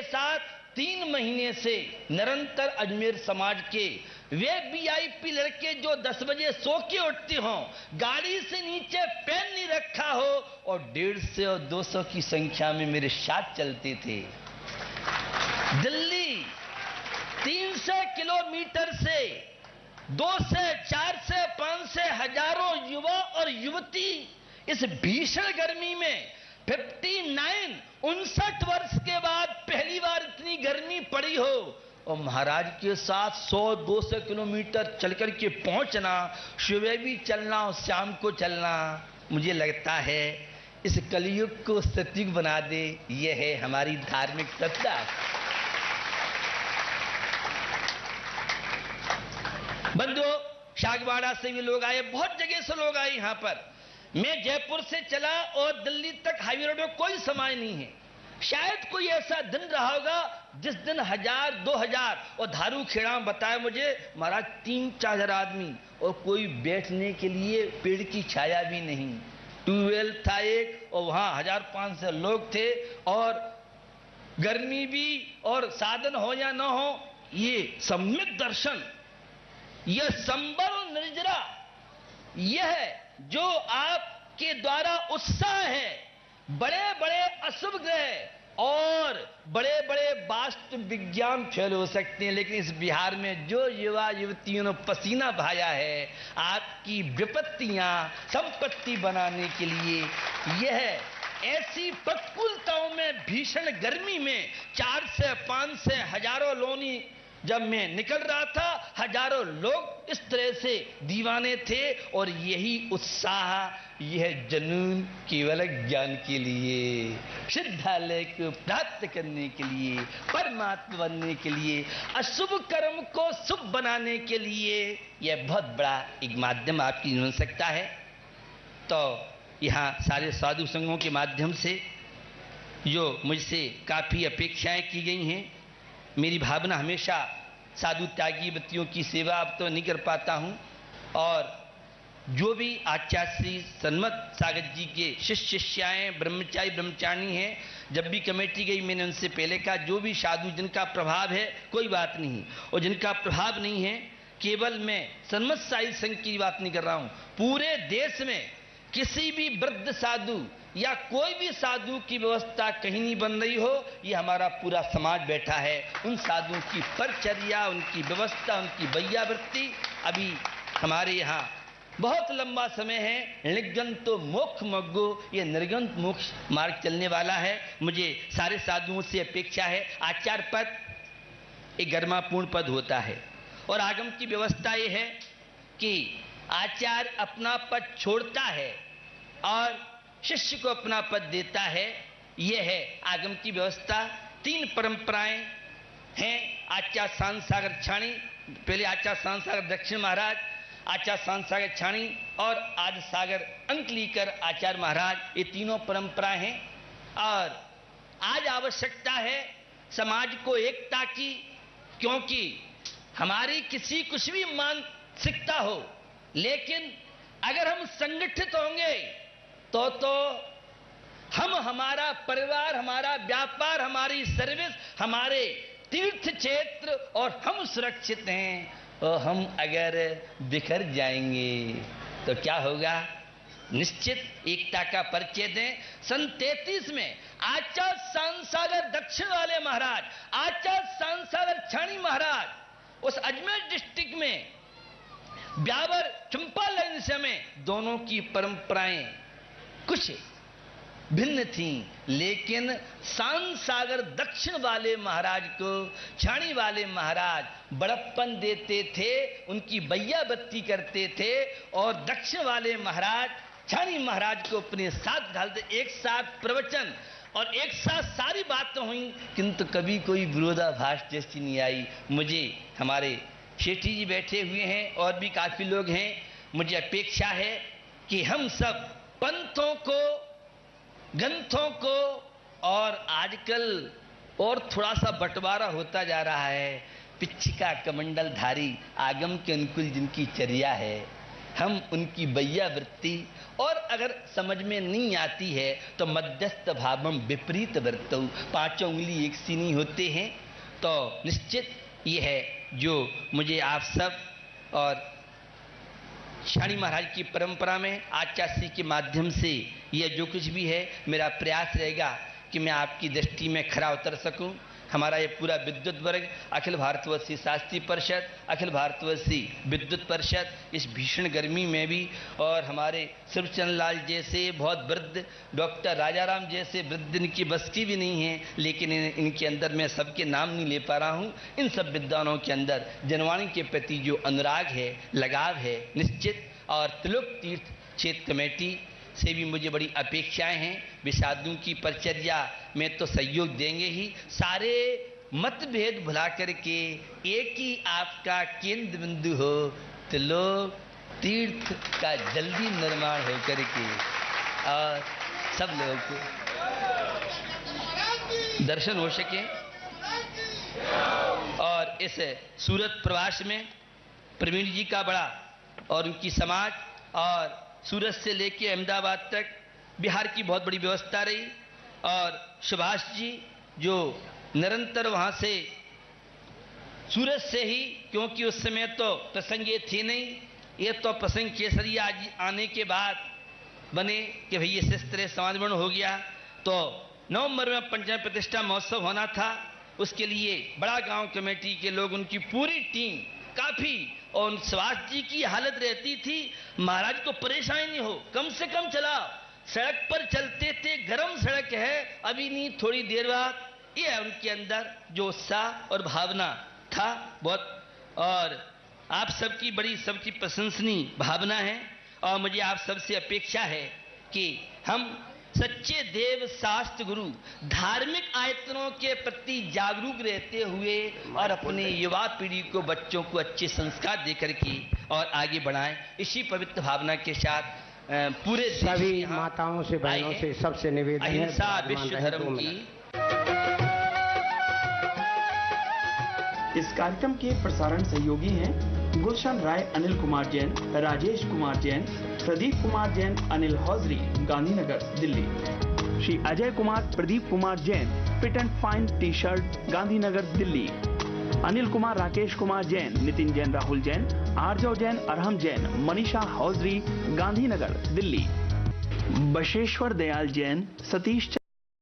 साथ 3 महीने से निरंतर अजमेर समाज के वे वीआईपी लड़के जो 10 बजे सो के उठते हों, गाड़ी से नीचे पैर नहीं रखा हो और 150 और 200 की संख्या में मेरे साथ चलते थे। दिल्ली 300 किलोमीटर से 2 से 4 से 5 से हजारों युवा और युवती इस भीषण गर्मी में 59 वर्ष के बाद पहली बार इतनी गर्मी पड़ी हो और महाराज के साथ 100-200 किलोमीटर चलकर के पहुंचना, सुबह भी चलना और शाम को चलना, मुझे लगता है इस कलयुग को सतयुग बना दे। यह है हमारी धार्मिक सत्ता। बंधुओं, शागवाड़ा से भी लोग आए, बहुत जगह से लोग आए यहाँ पर। मैं जयपुर से चला और दिल्ली तक हाईवे रोड में कोई समय नहीं है। शायद कोई ऐसा दिन रहा होगा जिस दिन 1000-2000 और धारू खेड़ा में बताया मुझे महाराज 3-4 आदमी और कोई बैठने के लिए पेड़ की छाया भी नहीं। ट्यूबवेल था एक और वहां 1500 लोग थे और गर्मी भी और साधन हो या ना हो, ये सम्यक दर्शन, यह संबर और निर्जरा, यह जो आपके द्वारा उत्साह है। बड़े बड़े अशुभ ग्रह और बड़े बड़े वास्तु विज्ञान फेल हो सकते हैं, लेकिन इस बिहार में जो युवा युवतियों ने पसीना बहाया है आपकी विपत्तियां संपत्ति बनाने के लिए, यह ऐसी प्रतिकूलताओं में भीषण गर्मी में 4 से 5 से हजारों लोनी जब मैं निकल रहा था, हजारों लोग इस तरह से दीवाने थे और यही उत्साह, यह जुनून केवल ज्ञान के लिए, सिद्धालय को प्राप्त करने के लिए, परमात्मा बनने के लिए, अशुभ कर्म को शुभ बनाने के लिए यह बहुत बड़ा एक माध्यम आपकी बन सकता है। तो यहाँ सारे साधु संघों के माध्यम से जो मुझसे काफ़ी अपेक्षाएं की गई हैं, मेरी भावना हमेशा साधु त्यागी व्यक्तियों की सेवा अब तो नहीं कर पाता हूँ, और जो भी आचार्य श्री सन्मत सागर जी के शिष्य शिष्याएँ ब्रह्मचारी ब्रह्मचारिणी हैं, जब भी कमेटी गई मैंने उनसे पहले कहा जो भी साधु जिनका प्रभाव है कोई बात नहीं, और जिनका प्रभाव नहीं है, केवल मैं सन्मत साई संघ की बात नहीं कर रहा हूँ, पूरे देश में किसी भी वृद्ध साधु या कोई भी साधु की व्यवस्था कहीं नहीं बन रही हो, ये हमारा पूरा समाज बैठा है। उन साधुओं की परिचर्या, उनकी व्यवस्था, उनकी वैयावृत्ति, अभी हमारे यहाँ बहुत लंबा समय है। निर्गंतो मोक्ष मग्गो, ये निर्गंत मोक्ष मार्ग चलने वाला है। मुझे सारे साधुओं से अपेक्षा है, आचार्य पद एक गरिमापूर्ण पद होता है और आगम की व्यवस्था ये है कि आचार्य अपना पद छोड़ता है और शिष्य को अपना पद देता है। यह है आगम की व्यवस्था। 3 परंपराएं हैं। आचार्य शांत सागर छाणी, पहले आचार्य शांत सागर दक्षिण महाराज, आचार्य शांत सागर छाणी और आदि सागर अंकलीकर आचार्य महाराज, ये तीनों परंपराएं हैं। और आज आवश्यकता है समाज को एकता की, क्योंकि हमारी किसी कुछ भी मानसिकता हो, लेकिन अगर हम संगठित होंगे तो हम, हमारा परिवार, हमारा व्यापार, हमारी सर्विस, हमारे तीर्थ क्षेत्र और हम सुरक्षित हैं। और हम अगर बिखर जाएंगे तो क्या होगा? निश्चित एकता का परिचय दें। सन 33 में आचार्य शांत सागर दक्षिण वाले महाराज, आचार्य शांत सागर छाणी महाराज उस अजमेर डिस्ट्रिक्ट में ब्यावर चंपा लाइन समय दोनों की परंपराएं कुछ भिन्न थीं, लेकिन शांत सागर दक्षिण वाले महाराज को छाणी वाले महाराज बड़प्पन देते थे, उनकी बैयाबत्ती करते थे, और दक्षिण वाले महाराज छाणी महाराज को अपने साथ ढालते। एक साथ प्रवचन और एक साथ सारी बातें हुई, किंतु कभी कोई विरोधाभास जैसी नहीं आई। मुझे हमारे शेठी जी बैठे हुए हैं और भी काफी लोग हैं, मुझे अपेक्षा है कि हम सब पंथों को, ग्रंथों को, और आजकल और थोड़ा सा बंटवारा होता जा रहा है, पिच्छिका कमंडलधारी आगम के अनुकूल जिनकी चर्या है, हम उनकी बैया वृत्ति और अगर समझ में नहीं आती है तो मध्यस्थ भावम विपरीत वृत्तौ, पांचों उंगली एक सी नहीं होते हैं। तो निश्चित ये है जो मुझे आप सब और शाणी महाराज की परंपरा में आचार्य के माध्यम से यह जो कुछ भी है, मेरा प्रयास रहेगा कि मैं आपकी दृष्टि में खरा उतर सकूं। हमारा ये पूरा विद्युत वर्ग, अखिल भारतवर्षीय शास्त्री परिषद, अखिल भारतवर्षीय विद्युत परिषद, इस भीषण गर्मी में भी, और हमारे शिवचंद्र लाल जैसे बहुत वृद्ध, डॉक्टर राजाराम जैसे वृद्ध, इनकी बस की भी नहीं है, लेकिन इनके अंदर मैं सबके नाम नहीं ले पा रहा हूँ। इन सब विद्वानों के अंदर जनवाणी के प्रति जो अनुराग है, लगाव है निश्चित, और त्रिलोक तीर्थ क्षेत्र कमेटी से भी मुझे बड़ी अपेक्षाएं हैं। विषादों की परिचर्या में तो सहयोग देंगे ही, सारे मतभेद भुला करके एक ही आपका केंद्र बिंदु हो, त्रिलोक तीर्थ का जल्दी निर्माण हो करके और सब लोगों को दर्शन हो सके। और इस सूरत प्रवास में प्रवीण जी का बड़ा और उनकी समाज, और सूरत से लेके अहमदाबाद तक बिहार की बहुत बड़ी व्यवस्था रही, और सुभाष जी जो निरंतर वहाँ से सूरत से ही, क्योंकि उस समय तो प्रसंग ये थे नहीं, ये तो प्रसंग केसरिया आने के बाद बने कि भई ये इस तरह समाजमरण हो गया। तो नवंबर में पंचम प्रतिष्ठा महोत्सव होना था, उसके लिए बड़ा गांव कमेटी के लोग, उनकी पूरी टीम काफी, और सुभाष जी की हालत रहती थी महाराज को परेशानी नहीं हो, कम से कम चला, सड़क पर चलते थे, गरम सड़क है, अभी नहीं थोड़ी देर बाद, ये उनके अंदर जो उत्साह और भावना था बहुत, और आप सबकी बड़ी, सबकी प्रशंसनीय भावना है। और मुझे आप सबसे अपेक्षा है कि हम सच्चे देव शास्त्र गुरु धार्मिक आयतनों के प्रति जागरूक रहते हुए और अपने युवा पीढ़ी को, बच्चों को अच्छे संस्कार देकर के और आगे बढ़ाएं। इसी पवित्र भावना के साथ पूरे सभी माताओं से, बहनों से, सबसे निवेदन है, अहिंसा विश्व धर्म की। इस कार्यक्रम के प्रसारण सहयोगी हैं Gulshan Rai, Anil Kumar Jain, Rajesh Kumar Jain, Pradeep Kumar Jain, Anil hosiery, Gandhinagar, Delhi. Shri Ajay Kumar, Pradeep Kumar Jain, fit and fine T shirt, Gandhinagar, Delhi. Anil Kumar, Rakesh Kumar Jain, Nitin Jain, Rahul Jain, Arjav Jain, Arham Jain, Manisha hosiery, Gandhinagar, Delhi. Basheshwar Dayal Jain, Satish